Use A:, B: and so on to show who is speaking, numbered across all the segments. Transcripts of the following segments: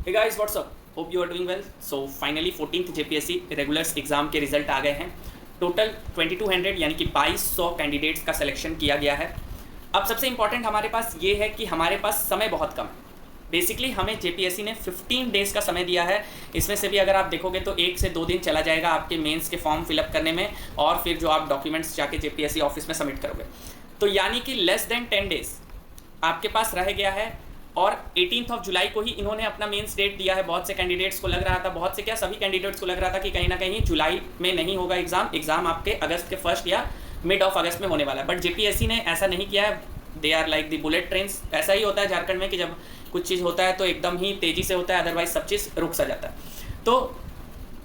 A: Hey guys what's up, hope you are doing well. So finally 14th JPSC regulars exam के result आ गए हैं। Total 2200 यानी कि 2200 कैंडिडेट्स का सिलेक्शन किया गया है। अब सबसे इंपॉर्टेंट हमारे पास ये है कि हमारे पास समय बहुत कम है। बेसिकली हमें जेपीएससी ने 15 डेज का समय दिया है। इसमें से भी अगर आप देखोगे तो 1 से 2 दिन चला जाएगा आपके मेंस के फॉर्म फिलअप करने में, और फिर जो आप डॉक्यूमेंट्स जाके जेपीएससी ऑफिस में सबमिट करोगे, तो यानी कि लेस देन 10 डेज आपके पास रह गया है। और 18 जुलाई को ही इन्होंने अपना मेंस डेट दिया है। बहुत से कैंडिडेट्स को लग रहा था, बहुत से क्या सभी कैंडिडेट्स को लग रहा था कि कहीं ना कहीं जुलाई में नहीं होगा एग्जाम आपके अगस्त के फर्स्ट या मिड ऑफ अगस्त में होने वाला है। बट जेपीएससी ने ऐसा नहीं किया है। They are like the bullet trains. ऐसा ही होता है झारखंड में कि जब कुछ चीज़ होता है तो एकदम ही तेज़ी से होता है, अदरवाइज सब चीज़ रुक सा जाता है। तो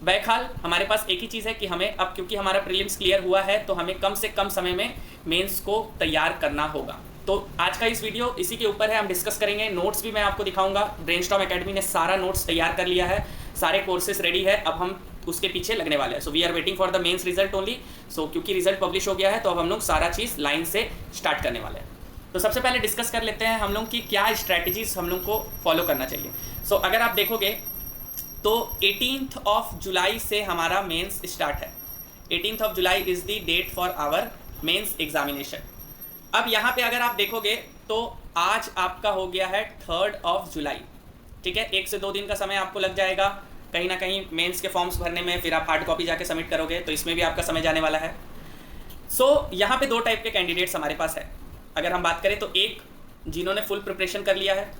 A: बहरहाल हमारे पास एक ही चीज़ है कि हमें अब, क्योंकि हमारा प्रीलिम्स क्लियर हुआ है, तो हमें कम से कम समय में मेंस को तैयार करना होगा। तो आज का इस वीडियो इसी के ऊपर है। हम डिस्कस करेंगे, नोट्स भी मैं आपको दिखाऊंगा। ब्रेनस्टॉर्म एकेडमी ने सारा नोट्स तैयार कर लिया है, सारे कोर्सेज रेडी है। अब हम उसके पीछे लगने वाले हैं। So we are waiting for the mains result only. So क्योंकि रिजल्ट पब्लिश हो गया है तो अब हम लोग सारा चीज़ लाइन से स्टार्ट करने वाले हैं। तो सबसे पहले डिस्कस कर लेते हैं हम लोग की क्या स्ट्रैटेजीज हम लोग को फॉलो करना चाहिए। सो अगर आप देखोगे तो 18 जुलाई से हमारा मेंस स्टार्ट है। 18 July is the date for our mains examination. अब यहाँ पे अगर आप देखोगे तो आज आपका हो गया है 3 जुलाई। ठीक है, 1 से 2 दिन का समय आपको लग जाएगा कहीं ना कहीं मेंस के फॉर्म्स भरने में। फिर आप हार्ड कॉपी जाके सबमिट करोगे तो इसमें भी आपका समय जाने वाला है। सो यहाँ पे 2 टाइप के कैंडिडेट्स हमारे पास है। अगर हम बात करें तो एक, जिन्होंने फुल प्रिपरेशन कर लिया है,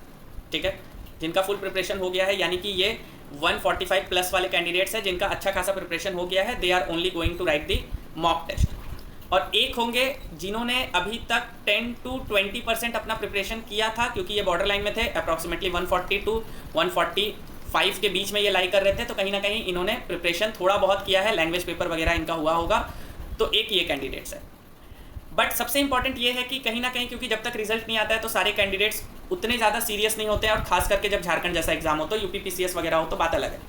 A: ठीक है, जिनका फुल प्रिपरेशन हो गया है, यानी कि ये 145 प्लस वाले कैंडिडेट्स हैं जिनका अच्छा खासा प्रिपरेशन हो गया है। They are only going to write the mock test. और एक होंगे जिन्होंने अभी तक 10 to 20% अपना प्रिपरेशन किया था, क्योंकि ये बॉर्डर लाइन में थे। अप्रॉक्सीमेटली 140 to 145 के बीच में ये लाई कर रहे थे, तो कहीं ना कहीं इन्होंने प्रिपरेशन थोड़ा बहुत किया है, लैंग्वेज पेपर वगैरह इनका हुआ होगा। तो एक ये कैंडिडेट्स है। बट सबसे इंपॉर्टेंट ये है कि कहीं ना कहीं, क्योंकि जब तक रिजल्ट नहीं आता है तो सारे कैंडिडेट्स उतने ज़्यादा सीरियस नहीं होते हैं, और खास करके जब झारखंड जैसा एग्जाम हो तो यूपीपीसीएस वगैरह हो तो बात अलग है।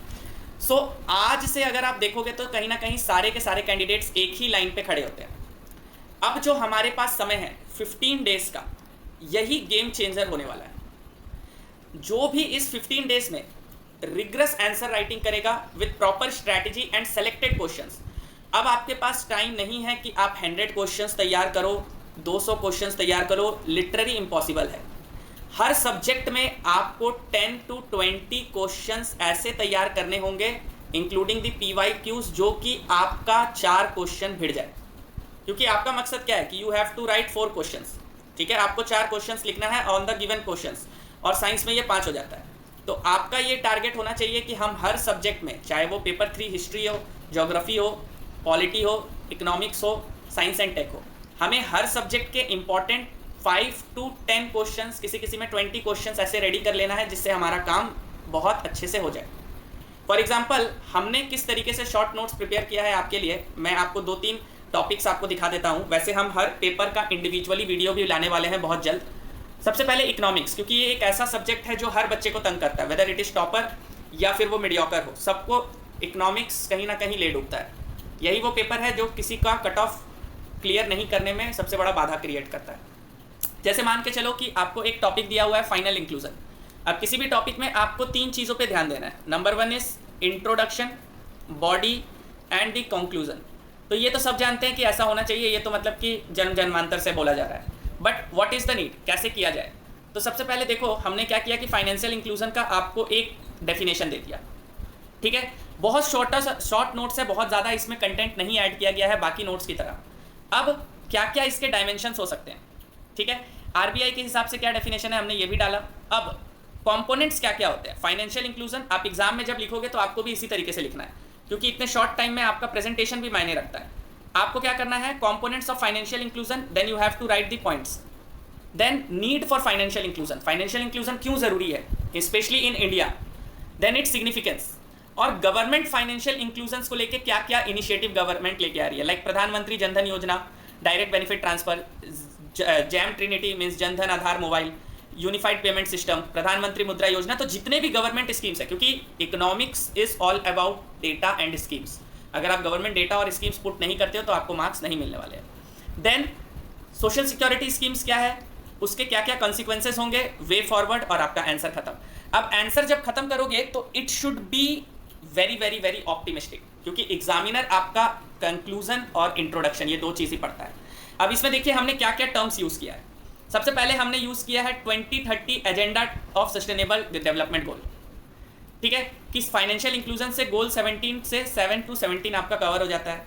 A: सो आज से अगर आप देखोगे तो कहीं ना कहीं सारे के सारे कैंडिडेट्स एक ही लाइन पे खड़े होते हैं। अब जो हमारे पास समय है 15 डेज का, यही गेम चेंजर होने वाला है। जो भी इस 15 डेज में रिग्रस आंसर राइटिंग करेगा with proper strategy and selected questions. अब आपके पास टाइम नहीं है कि आप 100 क्वेश्चंस तैयार करो, 200 क्वेश्चंस तैयार करो, लिटरली इम्पॉसिबल है। हर सब्जेक्ट में आपको 10 to 20 क्वेश्चंस ऐसे तैयार करने होंगे, इंक्लूडिंग द PYQs, जो कि आपका 4 क्वेश्चन भिड़ जाए। क्योंकि आपका मकसद क्या है कि you have to write 4 questions. ठीक है, आपको 4 क्वेश्चंस लिखना है ऑन द गिवन क्वेश्चंस, और साइंस में ये 5 हो जाता है। तो आपका ये टारगेट होना चाहिए कि हम हर सब्जेक्ट में, चाहे वो पेपर 3 हिस्ट्री हो, ज्योग्राफी हो, पॉलिटी हो, इकोनॉमिक्स हो, साइंस एंड टेक हो, हमें हर सब्जेक्ट के इंपॉर्टेंट 5 to 10 क्वेश्चंस, किसी किसी में 20 क्वेश्चंस ऐसे रेडी कर लेना है जिससे हमारा काम बहुत अच्छे से हो जाए। फॉर एग्जाम्पल, हमने किस तरीके से शॉर्ट नोट्स प्रिपेयर किया है आपके लिए, मैं आपको 2-3 टॉपिक्स आपको दिखा देता हूं। वैसे हम हर पेपर का इंडिविजुअली वीडियो भी लाने वाले हैं बहुत जल्द। सबसे पहले इकोनॉमिक्स, क्योंकि ये एक ऐसा सब्जेक्ट है जो हर बच्चे को तंग करता है, वेदर इट इज़ टॉपर या फिर वो मीडियोकर हो, सबको इकोनॉमिक्स कहीं ना कहीं ले डूबता है। यही वो पेपर है जो किसी का कट ऑफ क्लियर नहीं करने में सबसे बड़ा बाधा क्रिएट करता है। जैसे मान के चलो कि आपको एक टॉपिक दिया हुआ है फाइनल इंक्लूजन। अब किसी भी टॉपिक में आपको 3 चीज़ों पे ध्यान देना है। Number 1 is introduction, body and the conclusion. तो ये तो सब जानते हैं कि ऐसा होना चाहिए, ये तो मतलब कि जन्म जन्मांतर से बोला जा रहा है। But what is the need, कैसे किया जाए? तो सबसे पहले देखो हमने क्या किया कि फाइनेंशियल इंक्लूजन का आपको एक डेफिनेशन दे दिया। ठीक है, बहुत शॉर्ट नोट्स है, बहुत ज़्यादा इसमें कंटेंट नहीं ऐड किया गया है बाकी नोट्स की तरह। अब क्या क्या इसके डायमेंशंस हो सकते हैं, ठीक है, आरबीआई के हिसाब से क्या डेफिनेशन है हमने ये भी डाला। अब कॉम्पोनेंट्स क्या क्या होते हैं फाइनेंशियल इंक्लूजन, आप एग्जाम में जब लिखोगे तो आपको भी इसी तरीके से लिखना है, क्योंकि इतने शॉर्ट टाइम में आपका प्रेजेंटेशन भी मायने रखता है। आपको क्या करना है, components of financial inclusion, then you have to write the points. Then need for financial inclusion, financial inclusion क्यों जरूरी है specially in India, then its significance, और गवर्नमेंट फाइनेंशियल इंक्लूजन को लेके क्या क्या इनिशिएटिव गवर्नमेंट लेके आ रही है, like Pradhan Mantri Jan Dhan Yojana, direct benefit transfer, JAM trinity means Jan Dhan Aadhaar mobile, unified payment system, Pradhan Mantri Mudra योजना। तो जितने भी गवर्नमेंट स्कीम्स है, क्योंकि economics is all about data and schemes, अगर आप गवर्नमेंट डेटा और स्कीम्स पुट नहीं करते हो तो आपको मार्क्स नहीं मिलने वाले हैं। देन सोशल सिक्योरिटी स्कीम्स क्या है, उसके क्या क्या कॉन्सिक्वेंसेस होंगे, वे फॉरवर्ड, और आपका आंसर खत्म। अब आंसर जब खत्म करोगे तो it should be very very very optimistic, क्योंकि एग्जामिनर आपका कंक्लूजन और इंट्रोडक्शन ये दो चीज़ ही पढ़ता है। अब इसमें देखिए हमने क्या क्या टर्म्स यूज़ किया है। सबसे पहले हमने यूज़ किया है 2030 agenda of sustainable development goal, ठीक है, कि फाइनेंशियल इंक्लूजन से गोल 17 से 7 to 17 आपका कवर हो जाता है,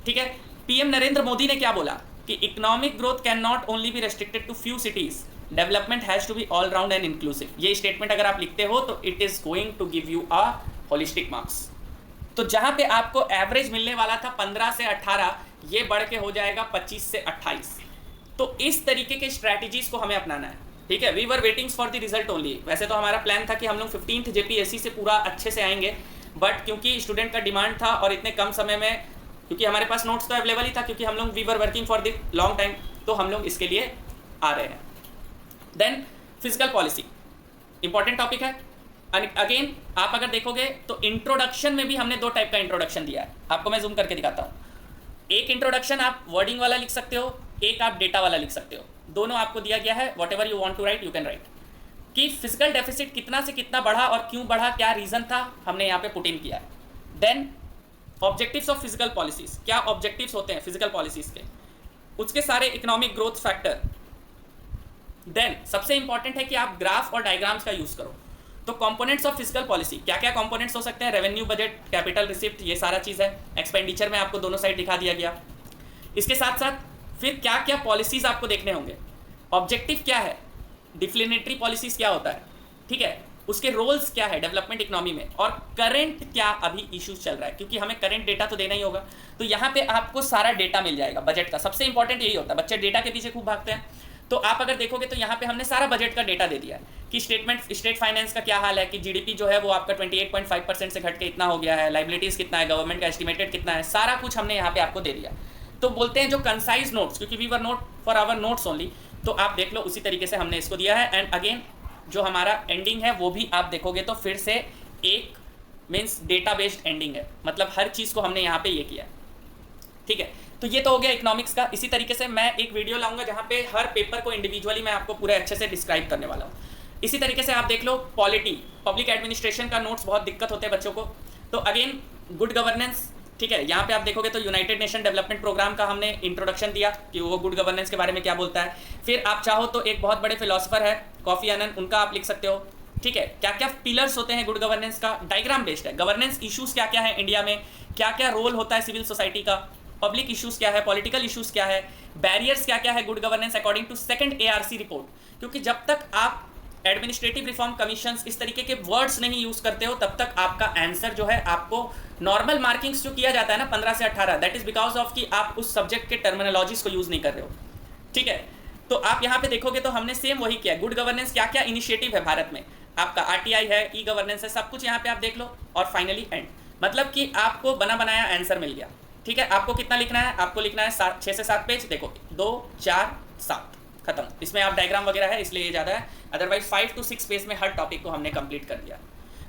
A: ठीक है। पीएम नरेंद्र मोदी ने क्या बोला कि economic growth can not only be restricted to few cities, development has to be all round and inclusive. ये स्टेटमेंट अगर आप लिखते हो तो it is going to give you a holistic marks. तो जहां पे आपको एवरेज मिलने वाला था 15 से 18, ये बढ़ के हो जाएगा 25 से 28। तो इस तरीके के स्ट्रैटेजीज को हमें अपनाना है, ठीक है। We were waiting for the result only. वैसे तो हमारा प्लान था कि हम लोग 15th जेपीएससी से पूरा अच्छे से आएंगे, बट क्योंकि स्टूडेंट का डिमांड था और इतने कम समय में, क्योंकि हमारे पास नोट्स तो अवेलेबल ही था, क्योंकि हम लोग we were working for the long time, तो हम लोग इसके लिए आ रहे हैं। Then physical policy important topic है। अगेन आप अगर देखोगे तो इंट्रोडक्शन में भी हमने दो टाइप का इंट्रोडक्शन दिया है, आपको मैं जूम करके दिखाता हूँ। एक इंट्रोडक्शन आप वर्डिंग वाला लिख सकते हो, एक आप डेटा वाला लिख सकते हो, दोनों आपको दिया गया है। Whatever you want to write you can write. कि फिजिकल डेफिसिट कितना से कितना बढ़ा और क्यों बढ़ा, क्या रीजन था, हमने यहाँ पे पुट इन किया है। Then objectives of physical policies, क्या ऑब्जेक्टिव्स होते हैं फिजिकल पॉलिसीज के, उसके सारे इकोनॉमिक ग्रोथ फैक्टर। देन सबसे इंपॉर्टेंट है कि आप ग्राफ और डायग्राम्स का यूज करो। तो कंपोनेंट्स ऑफ फिजिकल पॉलिसी, क्या क्या कंपोनेंट्स हो सकते हैं, रेवेन्यू, बजट, कैपिटल, रिसिप्ट, ये सारा चीज़ है। एक्सपेंडिचर में आपको दोनों साइड दिखा दिया गया। इसके साथ साथ फिर क्या क्या पॉलिसीज आपको देखने होंगे, ऑब्जेक्टिव क्या है, डिफ्लेनेटरी पॉलिसीज क्या होता है, ठीक है, उसके रोल्स क्या है डेवलपमेंट इकोनॉमी में, और करंट क्या अभी इश्यूज चल रहा है, क्योंकि हमें करंट डेटा तो देना ही होगा। तो यहाँ पे आपको सारा डेटा मिल जाएगा बजट का। सबसे इंपॉर्टेंट यही होता है, बच्चे डेटा के पीछे खूब भागते हैं। तो आप अगर देखोगे तो यहाँ पे हमने सारा बजट का डेटा दे दिया है कि स्टेट फाइनेंस का क्या हाल है, कि जीडीपी जो है वो आपका 28.5% से घट के इतना हो गया है, लाइबिलिटीज़ कितना है, गवर्नमेंट का एस्टिमेटेड कितना है, सारा कुछ हमने यहाँ पे आपको दे दिया। तो बोलते हैं जो कंसाइज नोट्स, क्योंकि we were note for our notes only, तो आप देख लो उसी तरीके से हमने इसको दिया है। एंड अगेन जो हमारा एंडिंग है वो भी आप देखोगे तो फिर से एक मीन्स डेटा बेस्ड एंडिंग है, मतलब हर चीज़ को हमने यहाँ पे ये किया है, ठीक है। तो ये तो हो गया इकोनॉमिक्स का। इसी तरीके से मैं एक वीडियो लाऊंगा जहाँ पे हर पेपर को इंडिविजुअली मैं आपको पूरे अच्छे से डिस्क्राइब करने वाला हूँ। इसी तरीके से आप देख लो पॉलिटी, पब्लिक एडमिनिस्ट्रेशन का नोट्स बहुत दिक्कत होते हैं बच्चों को। तो अगेन गुड गवर्नेंस, ठीक है, यहाँ पे आप देखोगे तो यूनाइटेड नेशन डेवलपमेंट प्रोग्राम का हमने इंट्रोडक्शन दिया कि वो गुड गवर्नेंस के बारे में क्या बोलता है। फिर आप चाहो तो एक बहुत बड़े फिलोसफर है कॉफी अनन, उनका आप लिख सकते हो, ठीक है, क्या क्या पिलर्स होते हैं गुड गवर्नेंस का, डायग्राम बेस्ड है। गवर्नेंस इश्यूज क्या क्या है इंडिया में, क्या क्या रोल होता है सिविल सोसाइटी का, पब्लिक इश्यूज क्या है, पॉलिटिकल इश्यूज क्या है, बैरियर्स क्या क्या है good governance according to second ARC report. क्योंकि जब तक आप एडमिनिस्ट्रेटिव रिफॉर्म कमीशन इस तरीके के वर्ड्स नहीं यूज करते हो तब तक आपका आंसर जो है, आपको नॉर्मल मार्किंग्स जो किया जाता है ना 15 से 18, दैट इज बिकॉज ऑफ कि आप उस सब्जेक्ट के टर्मिनोलॉजीज को यूज नहीं कर रहे हो, ठीक है। तो आप यहाँ पे देखोगे तो हमने सेम वही किया। गुड गवर्नेंस क्या क्या इनिशिएटिव है भारत में, आपका आरटीआई है, ई गवर्नेंस है, सब कुछ यहाँ पे आप देख लो। और फाइनली एंड, मतलब कि आपको बना बनाया आंसर मिल गया, ठीक है। आपको कितना लिखना है, आपको लिखना है 6 से 7 पेज, देखो 2 4 7 खत्म। इसमें आप डायग्राम वगैरह है इसलिए ये ज़्यादा है, अदरवाइज 5 to 6 पेज में हर टॉपिक को हमने कंप्लीट कर दिया।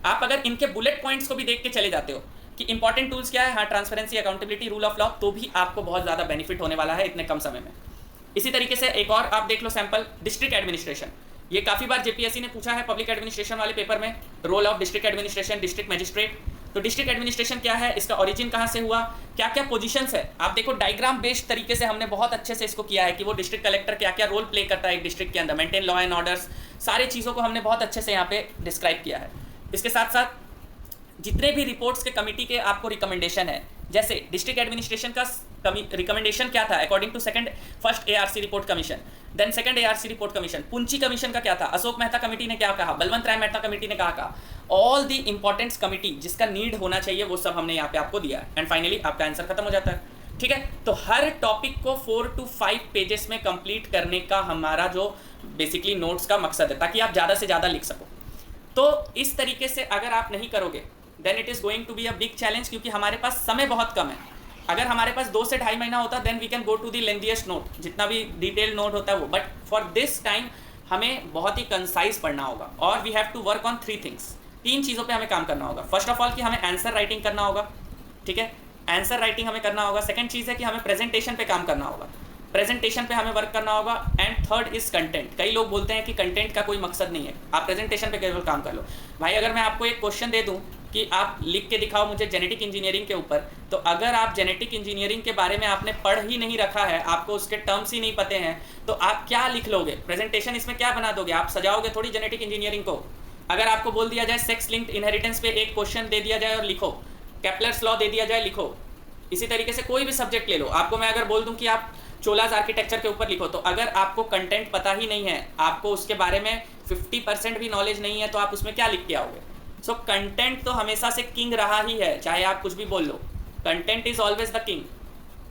A: आप अगर इनके बुलेट पॉइंट्स को भी देख के चले जाते हो कि इंपॉर्टेंट टूल्स क्या है, हाँ, transparency, accountability, rule of law, तो भी आपको बहुत ज़्यादा बेनिफिट होने वाला है इतने कम समय में। इसी तरीके से एक और आप देख लो सैंपल, डिस्ट्रिक्ट एडमिनिस्ट्रेशन। ये काफ़ी बार जेपीएससी ने पूछा है पब्लिक एडमिनिस्ट्रेशन वाले पेपर में, role of district administration, district magistrate. तो डिस्ट्रिक्ट एडमिनिस्ट्रेशन क्या है, इसका ओरिजिन कहाँ से हुआ, क्या क्या पोजीशंस है, आप देखो डायग्राम बेस्ड तरीके से हमने बहुत अच्छे से इसको किया है कि वो डिस्ट्रिक्ट कलेक्टर क्या क्या रोल प्ले करता है एक डिस्ट्रिक्ट के अंदर, मेंटेन लॉ एंड ऑर्डर्स, सारे चीज़ों को हमने बहुत अच्छे से यहाँ पे डिस्क्राइब किया है। इसके साथ साथ जितने भी रिपोर्ट्स के कमिटी के आपको रिकमेंडेशन है, जैसे डिस्ट्रिक्ट एडमिनिस्ट्रेशन का रिकमेंडेशन क्या था according to first ARC report commission, then second ARC report commission, Punchhi commission का क्या था, अशोक मेहता कमेटी ने क्या कहा, बलवंत राय मेहता कमेटी ने कहा, ऑल दी इंपॉर्टेंट्स कमिटी जिसका नीड होना चाहिए वो सब हमने यहाँ पे आपको दिया। एंड फाइनली आपका आंसर खत्म हो जाता है, ठीक है। तो हर टॉपिक को 4 to 5 पेजेस में कंप्लीट करने का हमारा जो बेसिकली नोट्स का मकसद है, ताकि आप ज़्यादा से ज़्यादा लिख सको। तो इस तरीके से अगर आप नहीं करोगे then it is going to be a big challenge, क्योंकि हमारे पास समय बहुत कम है। अगर हमारे पास 2 से 2.5 महीना होता then we can go to the lengthiest note, जितना भी डिटेल नोट होता है वो, बट फॉर दिस टाइम हमें बहुत ही कंसाइज पढ़ना होगा। और we have to work on 3 things, 3 चीज़ों पे हमें काम करना होगा। फर्स्ट ऑफ ऑल कि हमें आंसर राइटिंग करना होगा, ठीक है, आंसर राइटिंग हमें करना होगा। सेकंड चीज़ है कि हमें प्रेजेंटेशन पे काम करना होगा। प्रेजेंटेशन पे हमें वर्क करना होगा, एंड थर्ड इज कंटेंट। कई लोग बोलते हैं कि कंटेंट का कोई मकसद नहीं है, आप प्रेजेंटेशन पे केवल काम कर लो। भाई अगर मैं आपको एक क्वेश्चन दे दूं कि आप लिख के दिखाओ मुझे जेनेटिक इंजीनियरिंग के ऊपर, तो अगर आप जेनेटिक इंजीनियरिंग के बारे में आपने पढ़ ही नहीं रखा है, आपको उसके टर्म्स ही नहीं पते हैं, तो आप क्या लिख लोगे? प्रेजेंटेशन इसमें क्या बना दोगे? आप सजाओगे थोड़ी जेनेटिक इंजीनियरिंग को। अगर आपको बोल दिया जाए सेक्स लिंक्ड इनहेरिटेंस पे एक क्वेश्चन दे दिया जाए और लिखो, केपलर्स लॉ दे दिया जाए लिखो, इसी तरीके से कोई भी सब्जेक्ट ले लो, आपको मैं अगर बोल दूं कि आप चोलाज आर्किटेक्चर के ऊपर लिखो, तो अगर आपको कंटेंट पता ही नहीं है, आपको उसके बारे में 50% भी नॉलेज नहीं है, तो आप उसमें क्या लिख के आओगे? सो कंटेंट तो हमेशा से किंग रहा ही है, चाहे आप कुछ भी बोल लो, content is always the king.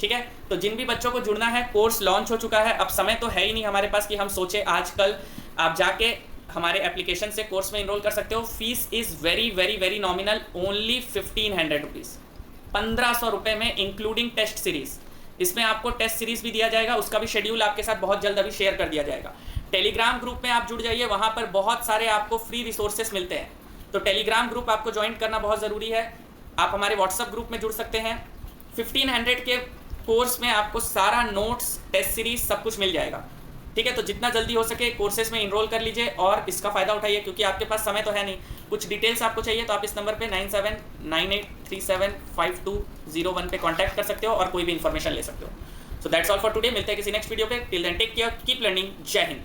A: ठीक है, तो जिन भी बच्चों को जुड़ना है, कोर्स लॉन्च हो चुका है, अब समय तो है ही नहीं हमारे पास कि हम सोचे आजकल। आप जाके हमारे एप्लीकेशन से कोर्स में इनरोल कर सकते हो। Fees is very very very nominal, only 1500 rupees, 1500 रुपये में इंक्लूडिंग टेस्ट सीरीज़। इसमें आपको टेस्ट सीरीज़ भी दिया जाएगा, उसका भी शेड्यूल आपके साथ बहुत जल्द अभी शेयर कर दिया जाएगा। टेलीग्राम ग्रुप में आप जुड़ जाइए, वहाँ पर बहुत सारे आपको फ्री रिसोर्सेस मिलते हैं, तो टेलीग्राम ग्रुप आपको ज्वाइन करना बहुत ज़रूरी है। आप हमारे व्हाट्सअप ग्रुप में जुड़ सकते हैं। 1500 के कोर्स में आपको सारा नोट्स, टेस्ट सीरीज सब कुछ मिल जाएगा। ठीक है, तो जितना जल्दी हो सके कोर्सेज में इनरोल कर लीजिए और इसका फ़ायदा उठाइए, क्योंकि आपके पास समय तो है नहीं। कुछ डिटेल्स आपको चाहिए तो आप इस नंबर पे 9798375201 पे कांटेक्ट कर सकते हो और कोई भी इन्फॉर्मेशन ले सकते हो। So that's all for today. मिलते हैं किसी नेक्स्ट वीडियो पे। Till then take care, keep learning. जय हिंद।